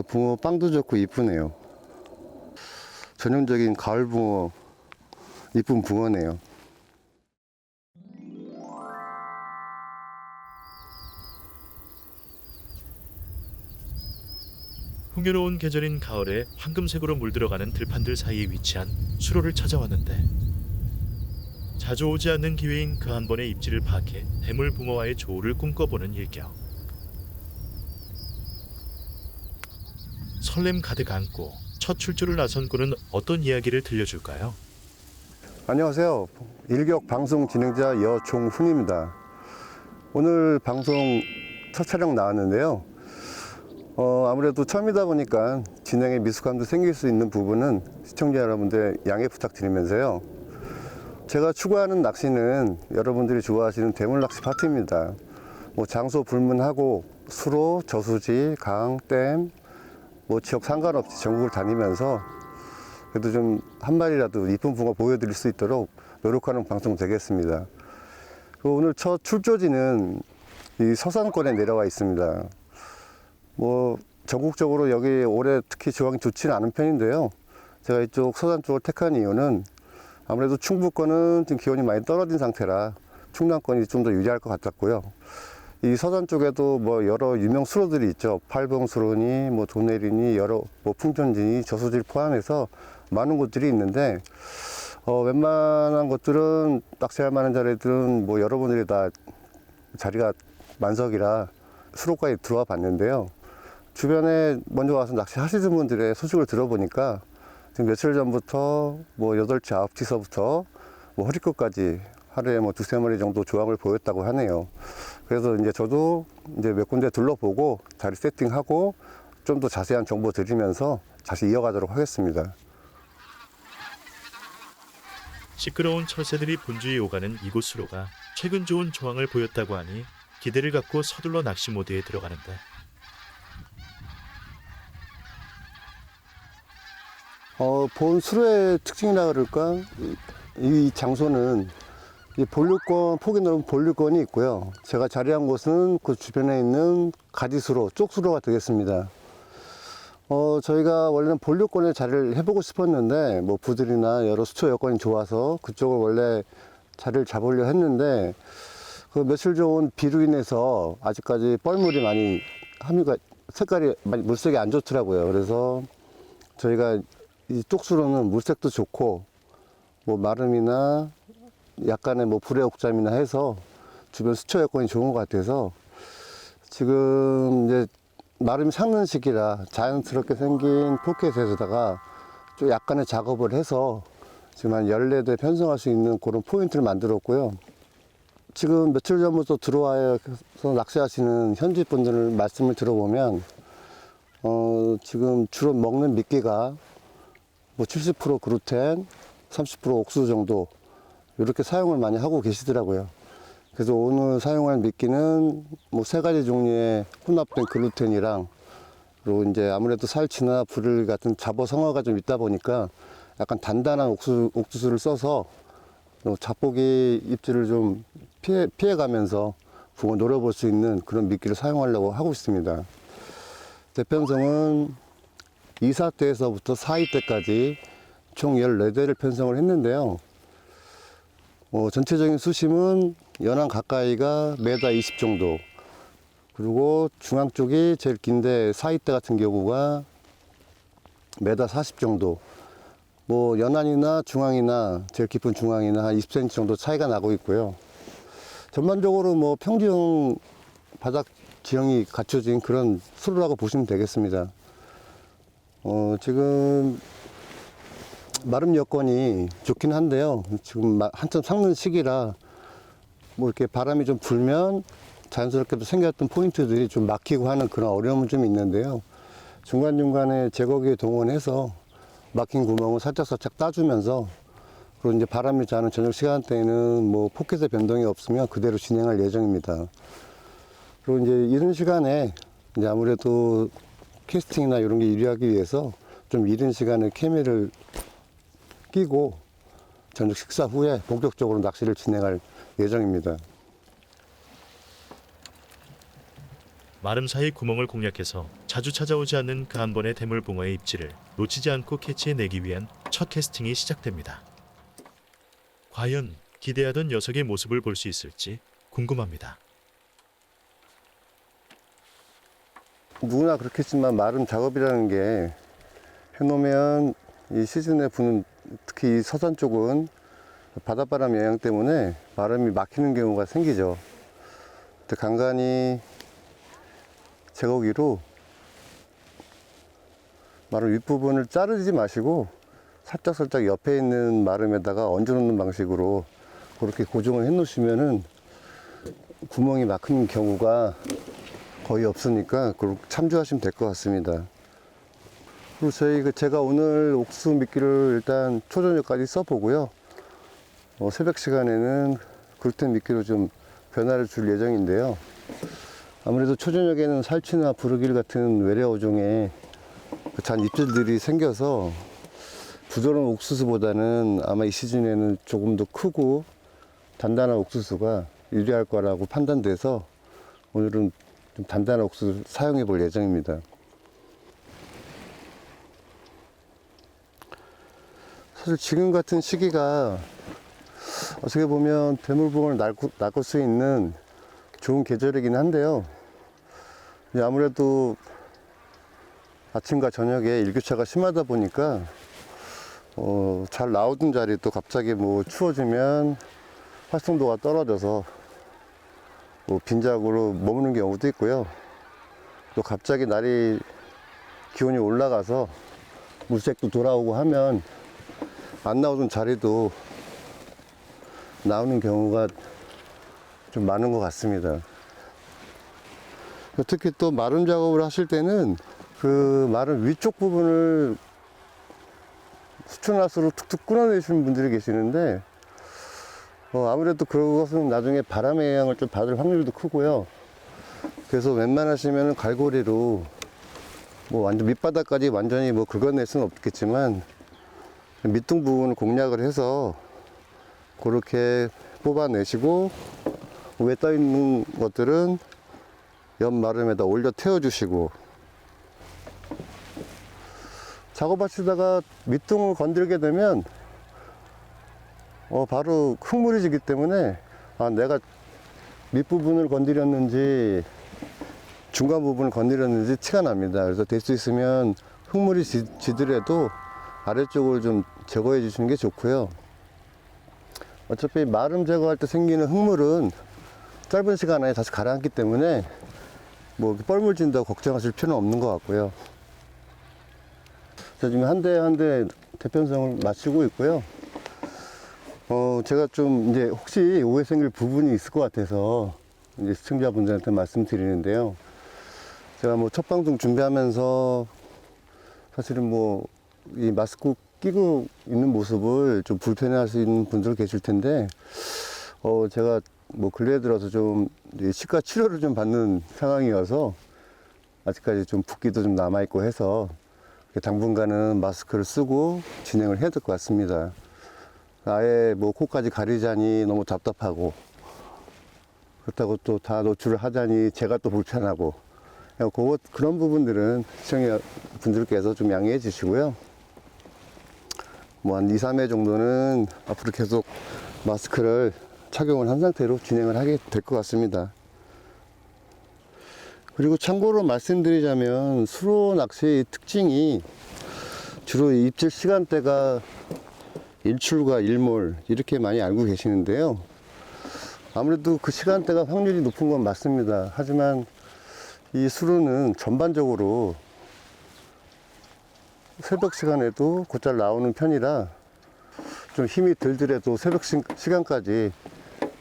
붕어 빵도 좋고 이쁘네요. 전형적인 가을 붕어, 이쁜 붕어네요. 풍요로운 계절인 가을에 황금색으로 물들어가는 들판들 사이에 위치한 수로를 찾아왔는데 자주 오지 않는 기회인 그 한 번의 입지를 파악해 대물 붕어와의 조우를 꿈꿔보는 일격. 설렘 가득 안고 첫 출조를 나선 꾼은 어떤 이야기를 들려줄까요? 안녕하세요. 일격 방송 진행자 여종훈입니다. 오늘 방송 첫 촬영 나왔는데요. 아무래도 처음이다 보니까 진행에 미숙함도 생길 수 있는 부분은 시청자 여러분들 양해 부탁드리면서요. 제가 추구하는 낚시는 여러분들이 좋아하시는 대물 낚시 파트입니다. 뭐 장소 불문하고 수로, 저수지, 강, 댐, 뭐 지역 상관없이 전국을 다니면서 그래도 좀 한 마리라도 이쁜 붕어 보여드릴 수 있도록 노력하는 방송 되겠습니다. 오늘 첫 출조지는 이 서산권에 내려와 있습니다. 뭐 전국적으로 여기 올해 특히 조항이 좋지는 않은 편인데요. 제가 이쪽 서산 쪽을 택한 이유는 아무래도 충북권은 지금 기온이 많이 떨어진 상태라 충남권이 좀 더 유리할 것 같았고요. 이 서산 쪽에도 뭐 여러 유명 수로들이 있죠. 팔봉수로니, 뭐 도내리니, 여러 뭐 풍전지니, 저수지를 포함해서 많은 곳들이 있는데 웬만한 곳들은 낚시할 만한 자리들은 뭐 여러분들이 다 자리가 만석이라 수로까지 들어와 봤는데요. 주변에 먼저 와서 낚시 하시는 분들의 소식을 들어보니까 지금 며칠 전부터 뭐 8치, 9치서부터 뭐 허리끝까지 하루에 뭐 2-3마리 정도 조항을 보였다고 하네요. 그래서 이제 저도 이제 몇 군데 둘러보고 자리 세팅하고 좀 더 자세한 정보 드리면서 다시 이어가도록 하겠습니다. 시끄러운 철새들이 분주히 오가는 이곳 수로가 최근 좋은 조항을 보였다고 하니 기대를 갖고 서둘러 낚시 모드에 들어가는데 본 수로의 특징이라 그럴까? 이 장소는 이 본류권, 폭이 넓은 본류권이 있고요. 제가 자리한 곳은 그 주변에 있는 가지수로, 쪽수로가 되겠습니다. 저희가 원래는 본류권에 자리를 해보고 싶었는데, 뭐 부들이나 여러 수초 여건이 좋아서 그쪽을 원래 자리를 잡으려 했는데, 그 며칠 좋은 비로 인해서 아직까지 뻘물이 많이, 색깔이 많이 물색이 안 좋더라고요. 그래서 저희가 이 쪽수로는 물색도 좋고, 뭐 마름이나 약간의 뭐 불의 옥잠이나 해서 주변 수초 여건이 좋은 것 같아서 지금 이제 마름이 삭는 시기라 자연스럽게 생긴 포켓에서다가 좀 약간의 작업을 해서 지금 한 14대 편성할 수 있는 그런 포인트를 만들었고요. 지금 며칠 전부터 들어와서 낚시하시는 현지 분들 말씀을 들어보면 지금 주로 먹는 미끼가 뭐 70% 그루텐, 30% 옥수수 정도 이렇게 사용을 많이 하고 계시더라고요. 그래서 오늘 사용할 미끼는 뭐 3가지 종류의 혼합된 글루텐이랑 그리고 이제 아무래도 살치나 불을 같은 잡어 성어가 좀 있다 보니까 약간 단단한 옥수수를 써서 잡고기 입질을 좀 피해가면서 붕어 노려볼 수 있는 그런 미끼를 사용하려고 하고 있습니다. 대편성은 2사대에서부터 4위대까지 총 14대를 편성을 했는데요. 전체적인 수심은 연안 가까이가 메다 20 정도, 그리고 중앙 쪽이 제일 긴데 4위대 같은 경우가 메다 40 정도, 뭐 연안이나 중앙이나 제일 깊은 중앙이나 한 20cm 정도 차이가 나고 있고요. 전반적으로 뭐 평지형 바닥 지형이 갖춰진 그런 수로라고 보시면 되겠습니다. 지금 마름 여건이 좋긴 한데요. 지금 한참 삭는 시기라 뭐 이렇게 바람이 좀 불면 자연스럽게도 생겼던 포인트들이 좀 막히고 하는 그런 어려움은 좀 있는데요. 중간중간에 제거기 동원해서 막힌 구멍을 살짝살짝 따주면서 그리고 이제 바람이 자는 저녁 시간대에는 뭐 포켓의 변동이 없으면 그대로 진행할 예정입니다. 그리고 이제 이런 시간에 이제 아무래도 캐스팅이나 이런 게 유리하기 위해서 좀 이른 시간에 캐미를 끼고 저녁 식사 후에 본격적으로 낚시를 진행할 예정입니다. 마름 사이 구멍을 공략해서 자주 찾아오지 않는 그 한 번의 대물붕어의 입질을 놓치지 않고 캐치해내기 위한 첫 캐스팅이 시작됩니다. 과연 기대하던 녀석의 모습을 볼 수 있을지 궁금합니다. 누구나 그렇겠지만 마름 작업이라는 게 해놓으면 이 시즌에 부는, 특히 이 서산 쪽은 바닷바람 영향 때문에 마름이 막히는 경우가 생기죠. 근데 간간히 제거기로 마름 윗부분을 자르지 마시고 살짝 옆에 있는 마름에다가 얹어 놓는 방식으로 그렇게 고정을 해 놓으시면은 구멍이 막히는 경우가 거의 없으니까 그렇게 참조하시면 될 것 같습니다. 그리고 제가 오늘 옥수수 미끼를 일단 초저녁까지 써보고요. 새벽 시간에는 글루텐 미끼로 좀 변화를 줄 예정인데요. 아무래도 초저녁에는 살치나 부르길 같은 외래 어종의 잔 잎질들이 생겨서 부드러운 옥수수보다는 아마 이 시즌에는 조금 더 크고 단단한 옥수수가 유리할 거라고 판단돼서 오늘은 좀 단단한 옥수수 사용해 볼 예정입니다. 사실 지금 같은 시기가 어떻게 보면 대물붕어를 낚을 수 있는 좋은 계절이긴 한데요. 아무래도 아침과 저녁에 일교차가 심하다 보니까 잘 나오던 자리도 갑자기 뭐 추워지면 활성도가 떨어져서 뭐 빈작으로 머무는 경우도 있고요. 또 갑자기 날이 기온이 올라가서 물색도 돌아오고 하면 안 나오던 자리도 나오는 경우가 좀 많은 것 같습니다. 특히 또 마름 작업을 하실 때는 그 마름 위쪽 부분을 수초나스로 툭툭 끊어내시는 분들이 계시는데 아무래도 그것은 나중에 바람의 영향을 좀 받을 확률도 크고요. 그래서 웬만하시면 갈고리로 뭐 완전 밑바닥까지 완전히 뭐 긁어낼 수는 없겠지만 밑둥 부분을 공략을 해서 그렇게 뽑아내시고 위에 떠 있는 것들은 옆 마름에다 올려 태워 주시고, 작업하시다가 밑둥을 건들게 되면 바로 흙물이 지기 때문에 내가 밑부분을 건드렸는지 중간 부분을 건드렸는지 티가 납니다. 그래서 될 수 있으면 흙물이 지더라도 아래쪽을 좀 제거해 주시는 게 좋고요. 어차피 마름 제거할 때 생기는 흙물은 짧은 시간 안에 다시 가라앉기 때문에 뭐 뻘물 진다고 걱정하실 필요는 없는 것 같고요. 자, 지금 한 대 한 대 대편성을 마치고 있고요. 제가 좀 이제 혹시 오해 생길 부분이 있을 것 같아서 이제 시청자분들한테 말씀드리는데요. 제가 뭐 첫 방송 준비하면서 사실은 뭐 이 마스크 끼고 있는 모습을 좀 불편해 하시는 분들 계실 텐데, 제가 뭐 근래에 들어서 좀 치과 치료를 좀 받는 상황이어서 아직까지 좀 붓기도 좀 남아있고 해서 당분간은 마스크를 쓰고 진행을 해야 될 것 같습니다. 아예 뭐 코까지 가리자니 너무 답답하고, 그렇다고 또 다 노출을 하자니 제가 또 불편하고, 그런 부분들은 시청자분들께서 좀 양해해 주시고요. 뭐 한 2, 3회 정도는 앞으로 계속 마스크를 착용을 한 상태로 진행을 하게 될 것 같습니다. 그리고 참고로 말씀드리자면 수로 낚시의 특징이 주로 입질 시간대가 일출과 일몰 이렇게 많이 알고 계시는데요. 아무래도 그 시간대가 확률이 높은 건 맞습니다. 하지만 이 수로는 전반적으로 새벽 시간에도 곧잘 나오는 편이라 좀 힘이 들더라도 새벽 시간까지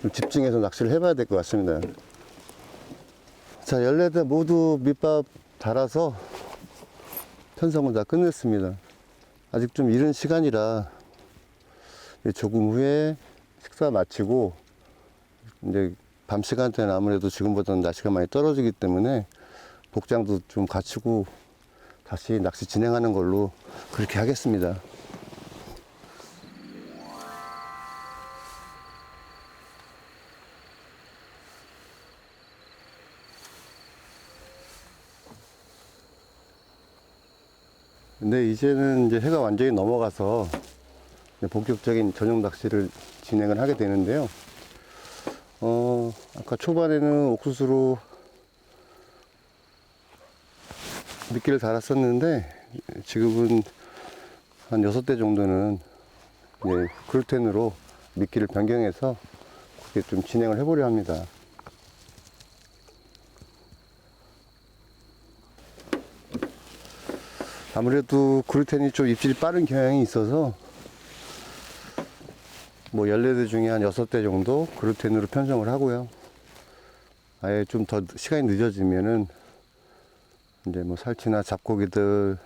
좀 집중해서 낚시를 해봐야 될 것 같습니다. 자, 14대 모두 밑밥 달아서 편성을 다 끝냈습니다. 아직 좀 이른 시간이라 조금 후에 식사 마치고 이제 밤 시간대는 아무래도 지금보다는 날씨가 많이 떨어지기 때문에 복장도 좀 갖추고 다시 낚시 진행하는 걸로 그렇게 하겠습니다. 근데 이제는 이제 해가 완전히 넘어가서 이제 본격적인 저녁 낚시를 진행을 하게 되는데요. 아까 초반에는 옥수수로 미끼를 달았었는데 지금은 한 6대 정도는 이제 그루텐으로 미끼를 변경해서 그렇게 좀 진행을 해보려 합니다. 아무래도 그루텐이 좀 입질이 빠른 경향이 있어서 뭐 14대 중에 한 6대 정도 그루텐으로 편성을 하고요. 아예 좀 더 시간이 늦어지면은 이제 뭐 살치나 잡고기들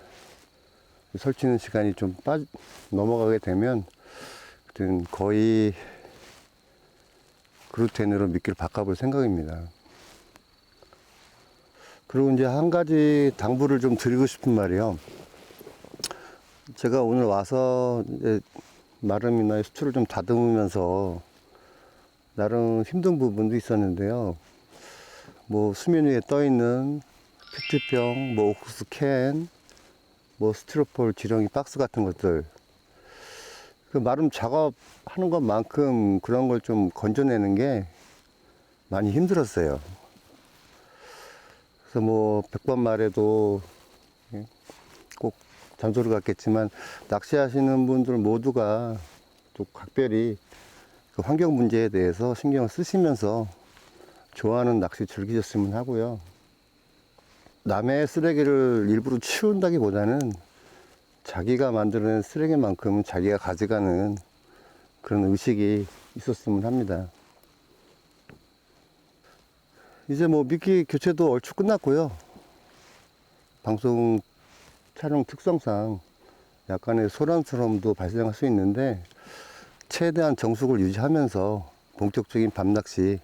설치는 시간이 좀 넘어가게 되면 그때는 거의 그루텐으로 미끼를 바꿔볼 생각입니다. 그리고 이제 한 가지 당부를 좀 드리고 싶은 말이요. 제가 오늘 와서 이제 마름이나 수초를 좀 다듬으면서 나름 힘든 부분도 있었는데요. 뭐 수면 위에 떠 있는 페트병, 뭐 옥수수 캔, 뭐 스티로폴 지렁이 박스 같은 것들, 그 마름 작업하는 것만큼 그런 걸 좀 건져내는 게 많이 힘들었어요. 그래서 뭐 100번 말해도 꼭 잔소리 같겠지만 낚시하시는 분들 모두가 또 각별히 그 환경 문제에 대해서 신경을 쓰시면서 좋아하는 낚시 즐기셨으면 하고요. 남의 쓰레기를 일부러 치운다기보다는 자기가 만드는 쓰레기만큼은 자기가 가져가는 그런 의식이 있었으면 합니다. 이제 뭐 미끼 교체도 얼추 끝났고요. 방송 촬영 특성상 약간의 소란스러움도 발생할 수 있는데 최대한 정숙을 유지하면서 본격적인 밤낚시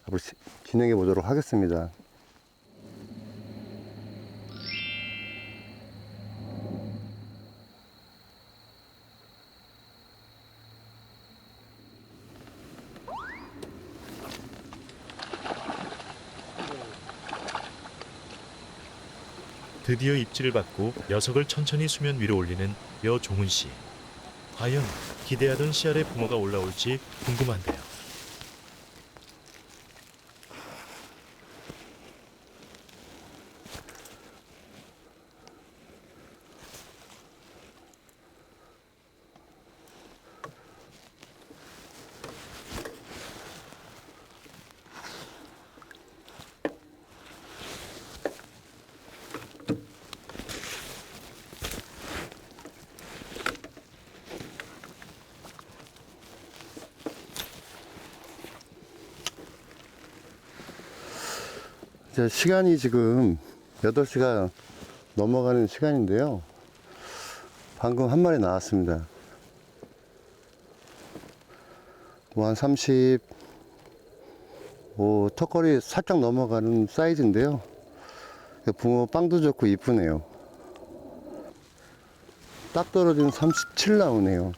앞으로 진행해 보도록 하겠습니다. 드디어 입질을 받고 녀석을 천천히 수면 위로 올리는 여종훈 씨. 과연 기대하던 씨알의 붕어가 올라올지 궁금한데요. 이제 시간이 지금 8시가 넘어가는 시간인데요. 방금 한 마리 나왔습니다. 뭐 한 30, 턱걸이 살짝 넘어가는 사이즈인데요. 붕어 빵도 좋고 이쁘네요. 딱 떨어지는 37 나오네요.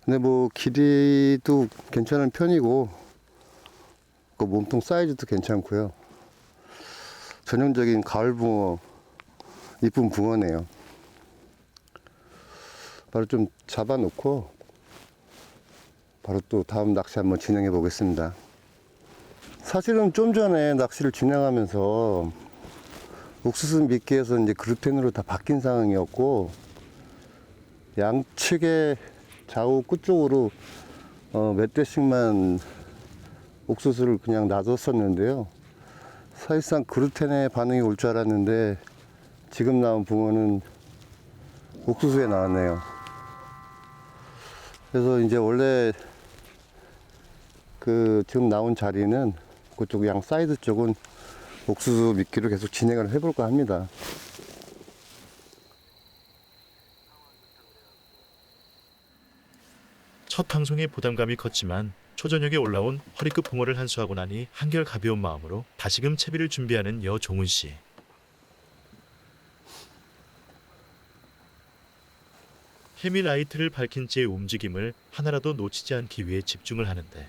근데 뭐 길이도 괜찮은 편이고 그 몸통 사이즈도 괜찮고요. 전형적인 가을 붕어, 이쁜 붕어네요. 바로 좀 잡아 놓고 바로 또 다음 낚시 한번 진행해 보겠습니다. 사실은 좀 전에 낚시를 진행하면서 옥수수 미끼에서 이제 그루텐으로 다 바뀐 상황이었고 양측의 좌우 끝쪽으로 몇 대씩만 옥수수를 그냥 놔뒀었는데요. 사실상 그루텐의 반응이 올 줄 알았는데 지금 나온 붕어는 옥수수에 나왔네요. 그래서 이제 원래 그 지금 나온 자리는 그쪽 양 사이드 쪽은 옥수수 미끼로 계속 진행을 해볼까 합니다. 첫 방송에 부담감이 컸지만 초저녁에 올라온 허리급 붕어를 한수하고 나니 한결 가벼운 마음으로 다시금 채비를 준비하는 여종훈 씨. 헤미라이트를 밝힌 채의 움직임을 하나라도 놓치지 않기 위해 집중을 하는데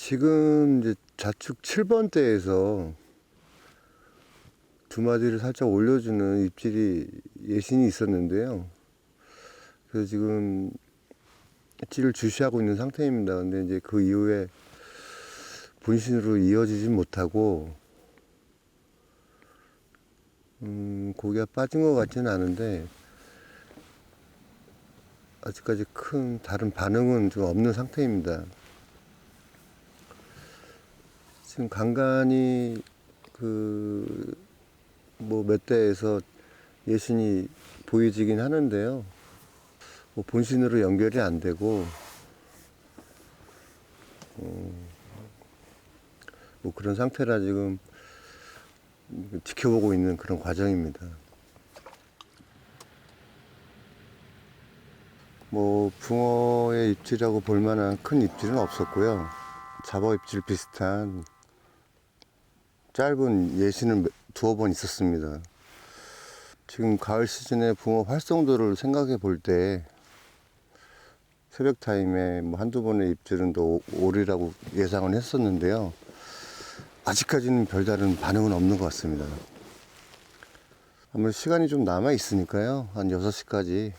지금 이제 좌측 7번대에서 두 마디를 살짝 올려주는 입질이 예신이 있었는데요. 그래서 지금 입질을 주시하고 있는 상태입니다. 근데 이제 그 이후에 본신으로 이어지지 못하고 고기가 빠진 것 같지는 않은데 아직까지 큰 다른 반응은 좀 없는 상태입니다. 지금 간간히 몇 대에서 예신이 보여지긴 하는데요. 뭐 본신으로 연결이 안 되고 뭐 그런 상태라 지금 지켜보고 있는 그런 과정입니다. 뭐 붕어의 입질이라고 볼 만한 큰 입질은 없었고요. 잡어 입질 비슷한 짧은 예신은 두어 번 있었습니다. 지금 가을 시즌에 붕어 활성도를 생각해 볼 때 새벽 타임에 뭐 한두 번의 입질은 또 오리라고 예상을 했었는데요. 아직까지는 별다른 반응은 없는 것 같습니다. 아무래도 시간이 좀 남아 있으니까요. 한 6시까지 해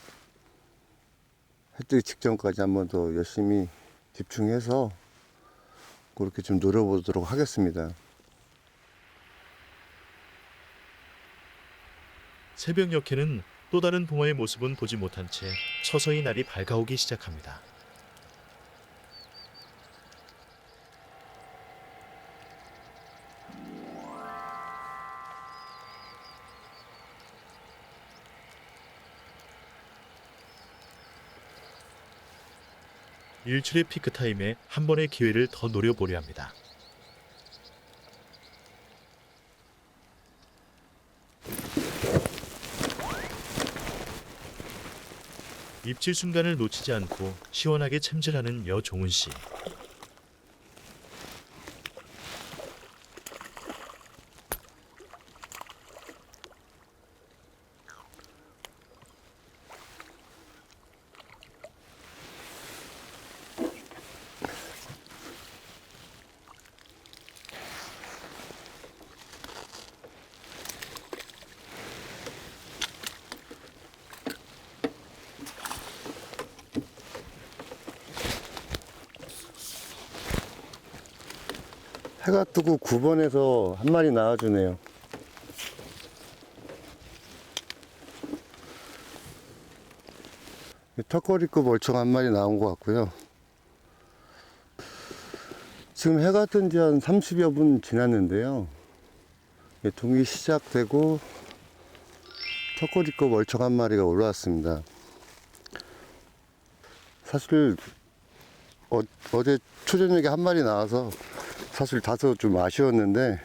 뜨기 직전까지 한번 더 열심히 집중해서 그렇게 좀 노려보도록 하겠습니다. 새벽녘에는 또 다른 붕어의 모습은 보지 못한 채 서서히 날이 밝아오기 시작합니다. 일출의 피크타임에 한 번의 기회를 더 노려보려 합니다. 입질 순간을 놓치지 않고 시원하게 챔질하는 여종훈 씨. 해가 뜨고 9번에서 한 마리 나와주네요. 턱걸이급 월청 한 마리 나온 것 같고요. 지금 해가 뜬 지 한 30여 분 지났는데요. 동이 시작되고 턱걸이급 월청 한 마리가 올라왔습니다. 사실 어제 초저녁에 한 마리 나와서 사실 다소 좀 아쉬웠는데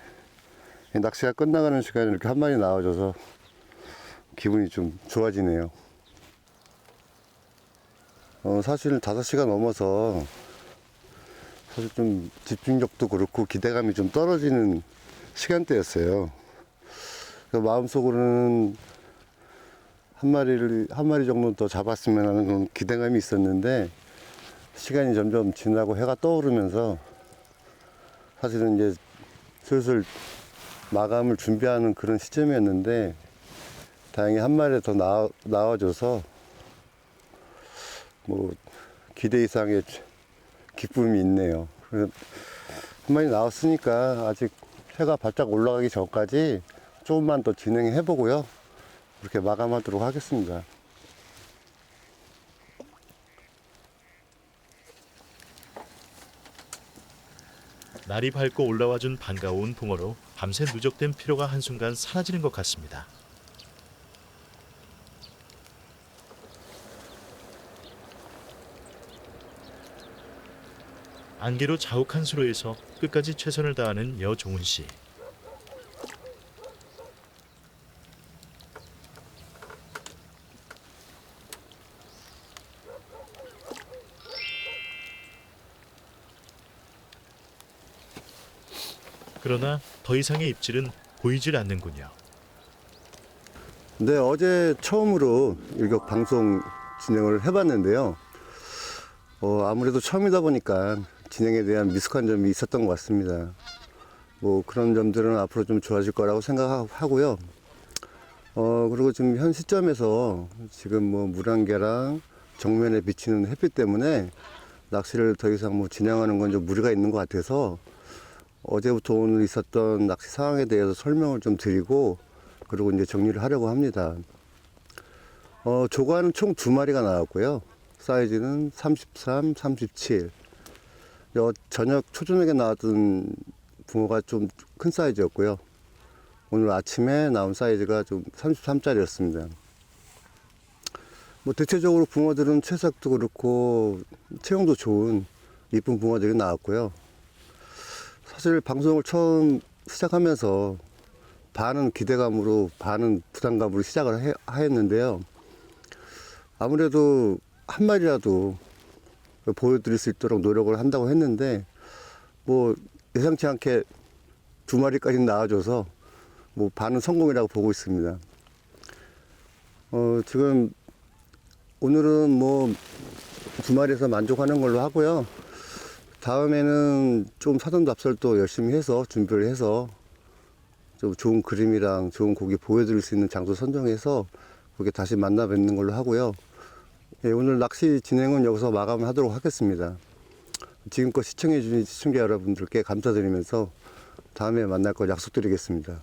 낚시가 끝나가는 시간에 이렇게 한 마리 나와줘서 기분이 좀 좋아지네요. 사실 5시가 넘어서 사실 좀 집중력도 그렇고 기대감이 좀 떨어지는 시간대였어요. 마음속으로는 한 마리 정도 더 잡았으면 하는 그런 기대감이 있었는데 시간이 점점 지나고 해가 떠오르면서 사실은 이제 슬슬 마감을 준비하는 그런 시점이었는데 다행히 한 마리 더 나와줘서 뭐 기대 이상의 기쁨이 있네요. 그래서 한 마리 나왔으니까 아직 해가 바짝 올라가기 전까지 조금만 더 진행해 보고요. 그렇게 마감하도록 하겠습니다. 날이 밝고 올라와준 반가운 붕어로 밤새 누적된 피로가 한순간 사라지는 것 같습니다. 안개로 자욱한 수로에서 끝까지 최선을 다하는 여종훈 씨. 그러나 더 이상의 입질은 보이질 않는군요. 네, 어제 처음으로 일격 방송 진행을 해봤는데요. 아무래도 처음이다 보니까 진행에 대한 미숙한 점이 있었던 것 같습니다. 뭐 그런 점들은 앞으로 좀 좋아질 거라고 생각하고요. 그리고 지금 현 시점에서 지금 뭐 물안개랑 정면에 비치는 햇빛 때문에 낚시를 더 이상 뭐 진행하는 건 좀 무리가 있는 것 같아서 어제부터 오늘 있었던 낚시 상황에 대해서 설명을 좀 드리고 그리고 이제 정리를 하려고 합니다. 조과는 총 2마리가 나왔고요. 사이즈는 33, 37. 초저녁에 나왔던 붕어가 좀 큰 사이즈였고요. 오늘 아침에 나온 사이즈가 좀 33짜리였습니다. 뭐 대체적으로 붕어들은 채색도 그렇고 체형도 좋은 이쁜 붕어들이 나왔고요. 사실 방송을 처음 시작하면서 반은 기대감으로 반은 부담감으로 시작을 했는데요. 아무래도 한 마리라도 보여드릴 수 있도록 노력을 한다고 했는데 뭐 예상치 않게 2마리까지 나와줘서 뭐 반은 성공이라고 보고 있습니다. 지금 오늘은 뭐 2마리에서 만족하는 걸로 하고요. 다음에는 좀 사전 답설도 열심히 해서 준비를 해서 좀 좋은 그림이랑 좋은 고기 보여드릴 수 있는 장소 선정해서 거기에 다시 만나 뵙는 걸로 하고요. 예, 오늘 낚시 진행은 여기서 마감을 하도록 하겠습니다. 지금껏 시청해 주신 시청자 여러분들께 감사드리면서 다음에 만날 걸 약속드리겠습니다.